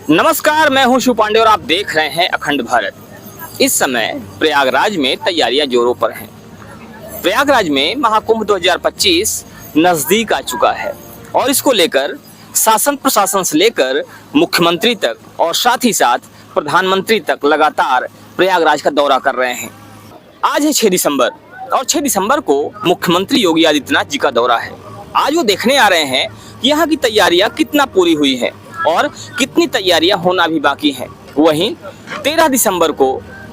नमस्कार, मैं हूं शिव पांडे और आप देख रहे हैं अखंड भारत। इस समय प्रयागराज में तैयारियां जोरों पर हैं। प्रयागराज में महाकुंभ 2025 नजदीक आ चुका है और इसको लेकर शासन प्रशासन से लेकर मुख्यमंत्री तक और साथ ही साथ प्रधानमंत्री तक लगातार प्रयागराज का दौरा कर रहे हैं। आज है 6 दिसंबर और 6 दिसंबर को मुख्यमंत्री योगी आदित्यनाथ जी का दौरा है। आज वो देखने आ रहे हैं कि यहाँ की तैयारियां कितना पूरी हुई है और कितनी तैयारियां होना भी बाकी हैं। वहीं 13 दिसंबर को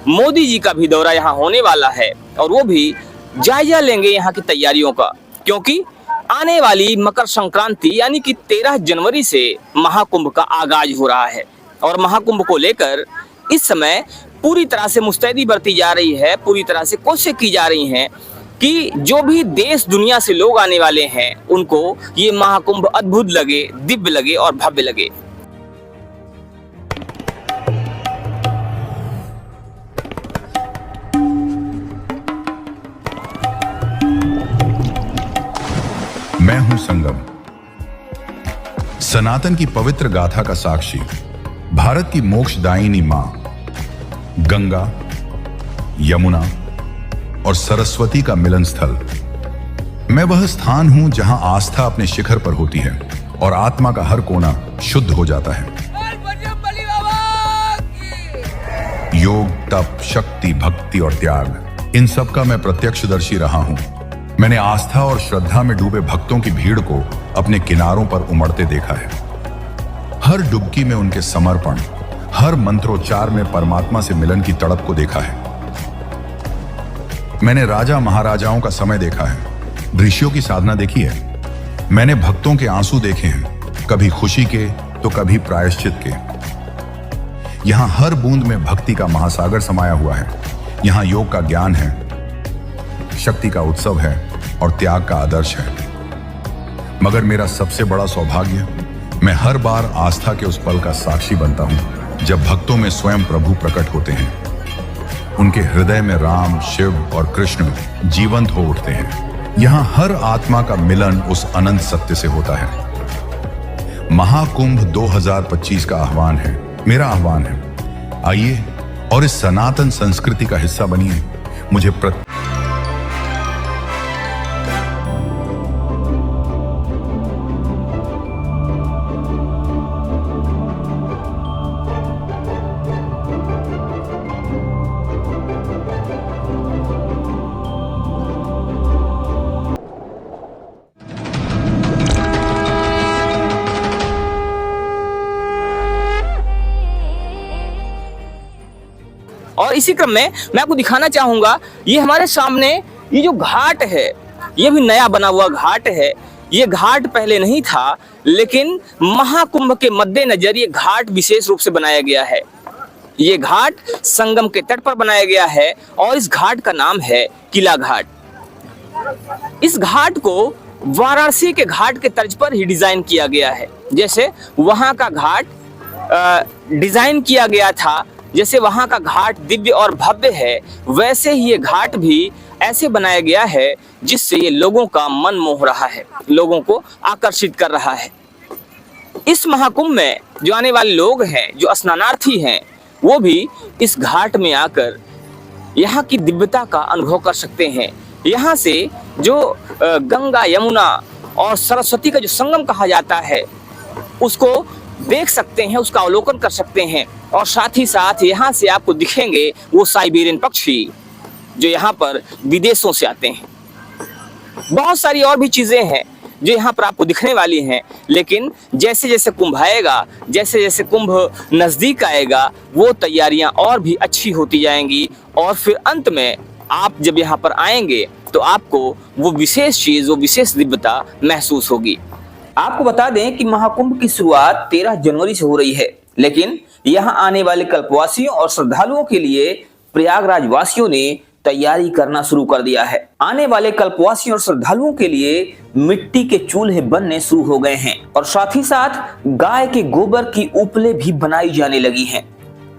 मोदी जी का भी दौरा यहाँ होने वाला है और वो भी जायजा लेंगे यहाँ की तैयारियों का, क्योंकि आने वाली मकर संक्रांति यानी कि 13 जनवरी से महाकुंभ का आगाज हो रहा है और महाकुंभ को लेकर इस समय पूरी तरह से मुस्तैदी बरती जा रही है। पूरी तरह से कोशिश की जा रही हैं कि जो भी देश दुनिया से लोग आने वाले हैं उनको ये महाकुंभ अद्भुत लगे, दिव्य लगे और भव्य लगे। मैं हूं संगम, सनातन की पवित्र गाथा का साक्षी, भारत की मोक्षदायिनी मां गंगा, यमुना और सरस्वती का मिलन स्थल। मैं वह स्थान हूं जहां आस्था अपने शिखर पर होती है और आत्मा का हर कोना शुद्ध हो जाता है। योग, तप, शक्ति, भक्ति और त्याग, इन सब का मैं प्रत्यक्षदर्शी रहा हूं। मैंने आस्था और श्रद्धा में डूबे भक्तों की भीड़ को अपने किनारों पर उमड़ते देखा है। हर डुबकी में उनके समर्पण, हर मंत्रोच्चार में परमात्मा से मिलन की तड़प को देखा है। मैंने राजा महाराजाओं का समय देखा है, ऋषियों की साधना देखी है। मैंने भक्तों के आंसू देखे हैं, कभी खुशी के तो कभी प्रायश्चित के। यहां हर बूंद में भक्ति का महासागर समाया हुआ है। यहां योग का ज्ञान है, शक्ति का उत्सव है और त्याग का आदर्श है। मगर मेरा सबसे बड़ा सौभाग्य, मैं हर बार आस्था के उस पल का साक्षी बनता हूं जब भक्तों में स्वयं प्रभु प्रकट होते हैं। उनके हृदय में राम, शिव और कृष्ण जीवंत हो उठते हैं। यहां हर आत्मा का मिलन उस अनंत सत्य से होता है। महाकुंभ 2025 का आह्वान है, मेरा आह्वान है। आइए और इस सनातन संस्कृति का हिस्सा बनिए। मुझे और इसी क्रम में मैं आपको दिखाना चाहूंगा, ये हमारे सामने ये जो घाट है, ये भी नया बना हुआ घाट है। ये घाट पहले नहीं था, लेकिन महाकुंभ के मद्देनजर ये घाट विशेष रूप से बनाया गया है। ये घाट संगम के तट पर बनाया गया है और इस घाट का नाम है किला घाट। इस घाट को वाराणसी के घाट के तर्ज पर ही डिजाइन किया गया है। जैसे वहां का घाट डिजाइन किया गया था, जैसे वहां का घाट दिव्य और भव्य है, वैसे ही ये घाट भी ऐसे बनाया गया है जिससे ये लोगों का मन मोह रहा है, लोगों को आकर्षित कर रहा है। इस महाकुंभ में जो आने वाले लोग हैं, जो स्नानार्थी हैं, वो भी इस घाट में आकर यहाँ की दिव्यता का अनुभव कर सकते हैं। यहाँ से जो गंगा, यमुना और सरस्वती का जो संगम कहा जाता है उसको देख सकते हैं, उसका अवलोकन कर सकते हैं। और साथ ही साथ यहाँ से आपको दिखेंगे वो साइबेरियन पक्षी जो यहाँ पर विदेशों से आते हैं। बहुत सारी और भी चीजें हैं जो यहाँ पर आपको दिखने वाली हैं, लेकिन जैसे जैसे कुंभ आएगा, जैसे जैसे कुंभ नजदीक आएगा, वो तैयारियां और भी अच्छी होती जाएंगी और फिर अंत में आप जब यहाँ पर आएंगे तो आपको वो विशेष चीज, वो विशेष दिव्यता महसूस होगी। आपको बता दें कि महाकुंभ की शुरुआत 13 जनवरी से हो रही है, लेकिन यहाँ आने वाले कल्पवासियों और श्रद्धालुओं के लिए प्रयागराज वासियों ने तैयारी करना शुरू कर दिया है। आने वाले कल्पवासियों और श्रद्धालुओं के लिए मिट्टी के चूल्हे बनने शुरू हो गए हैं और साथ ही साथ गाय के गोबर की उपले भी बनाई जाने लगी हैं।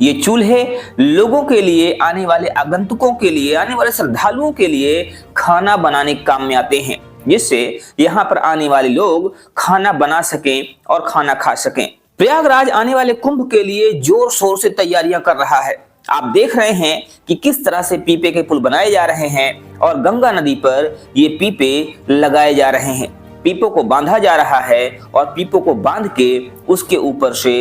ये चूल्हे लोगों के लिए, आने वाले आगंतुकों के लिए, आने वाले श्रद्धालुओं के लिए खाना बनाने के काम में आते हैं, जिससे यहाँ पर आने वाले लोग खाना बना सकें और खाना खा सकें। प्रयागराज आने वाले कुंभ के लिए जोर शोर से तैयारियां कर रहा है। आप देख रहे हैं कि किस तरह से पीपे के पुल बनाए जा रहे हैं और गंगा नदी पर ये पीपे लगाए जा रहे हैं। पीपों को बांधा जा रहा है और पीपों को बांध के उसके ऊपर से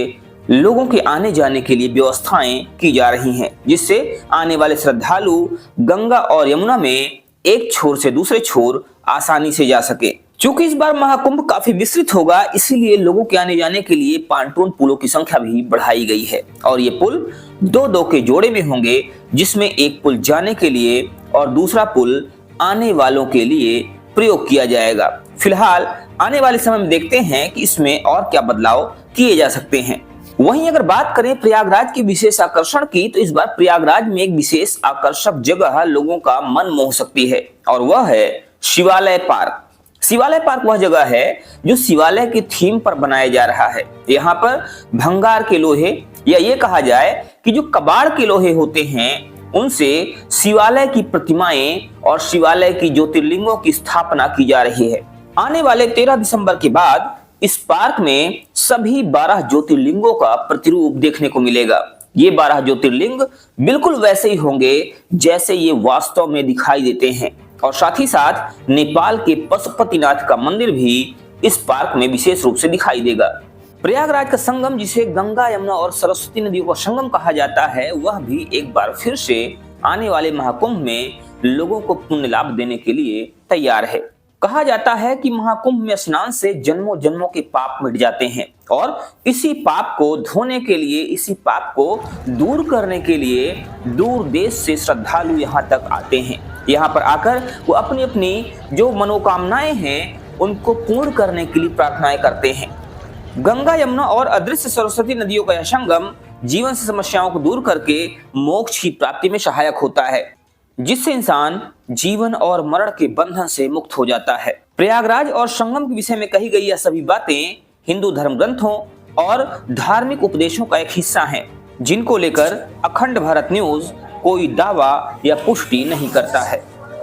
लोगों के आने जाने के लिए व्यवस्थाएं की जा रही हैं, जिससे आने वाले श्रद्धालु गंगा और यमुना में एक छोर से दूसरे छोर आसानी से जा सके। चूंकि इस बार महाकुंभ काफी विस्तृत होगा, इसीलिए लोगों के आने जाने के लिए पांटून पुलों की संख्या भी बढ़ाई गई है और ये पुल दो के जोड़े में होंगे, जिसमें एक पुल जाने के लिए और दूसरा पुल आने वालों के लिए प्रयोग किया जाएगा। फिलहाल आने वाले समय में देखते हैं कि इसमें और क्या बदलाव किए जा सकते हैं। वहीं अगर बात करें प्रयागराज की विशेष आकर्षण की, तो इस बार प्रयागराज में एक विशेष आकर्षक जगह लोगों का मन मोह सकती है और वह है शिवालय पार्क। शिवालय पार्क वह जगह है जो शिवालय की थीम पर बनाया जा रहा है। यहाँ पर भंगार के लोहे या ये कहा जाए कि जो कबाड़ के लोहे होते हैं, उनसे शिवालय की प्रतिमाएं और शिवालय की ज्योतिर्लिंगों की स्थापना की जा रही है। आने वाले 13 दिसंबर के बाद इस पार्क में सभी 12 ज्योतिर्लिंगों का प्रतिरूप देखने को मिलेगा। ये 12 ज्योतिर्लिंग बिल्कुल वैसे ही होंगे जैसे ये वास्तव में दिखाई देते हैं और साथ ही साथ नेपाल के पशुपतिनाथ का मंदिर भी इस पार्क में विशेष रूप से दिखाई देगा। प्रयागराज का संगम, जिसे गंगा, यमुना और सरस्वती नदियों का संगम कहा जाता है, वह भी एक बार फिर से आने वाले महाकुंभ में लोगों को पुण्य लाभ देने के लिए तैयार है। कहा जाता है कि महाकुंभ में स्नान से जन्मों जन्मों के पाप मिट जाते हैं और इसी पाप को धोने के लिए, इसी पाप को दूर करने के लिए दूर देश से श्रद्धालु यहाँ तक आते हैं। यहाँ पर आकर वो अपनी अपनी जो मनोकामनाएं हैं उनको पूर्ण करने के लिए प्रार्थनाएं करते हैं। गंगा, यमुना और अदृश्य सरस्वती नदियों का यह संगम जीवन से समस्याओं को दूर करके मोक्ष की प्राप्ति में सहायक होता है, जिससे इंसान जीवन और मरण के बंधन से मुक्त हो जाता है। प्रयागराज और संगम के विषय में कही गई यह सभी बातें हिंदू धर्म ग्रंथों और धार्मिक उपदेशों का एक हिस्सा हैं, जिनको लेकर अखंड भारत न्यूज कोई दावा या पुष्टि नहीं करता है।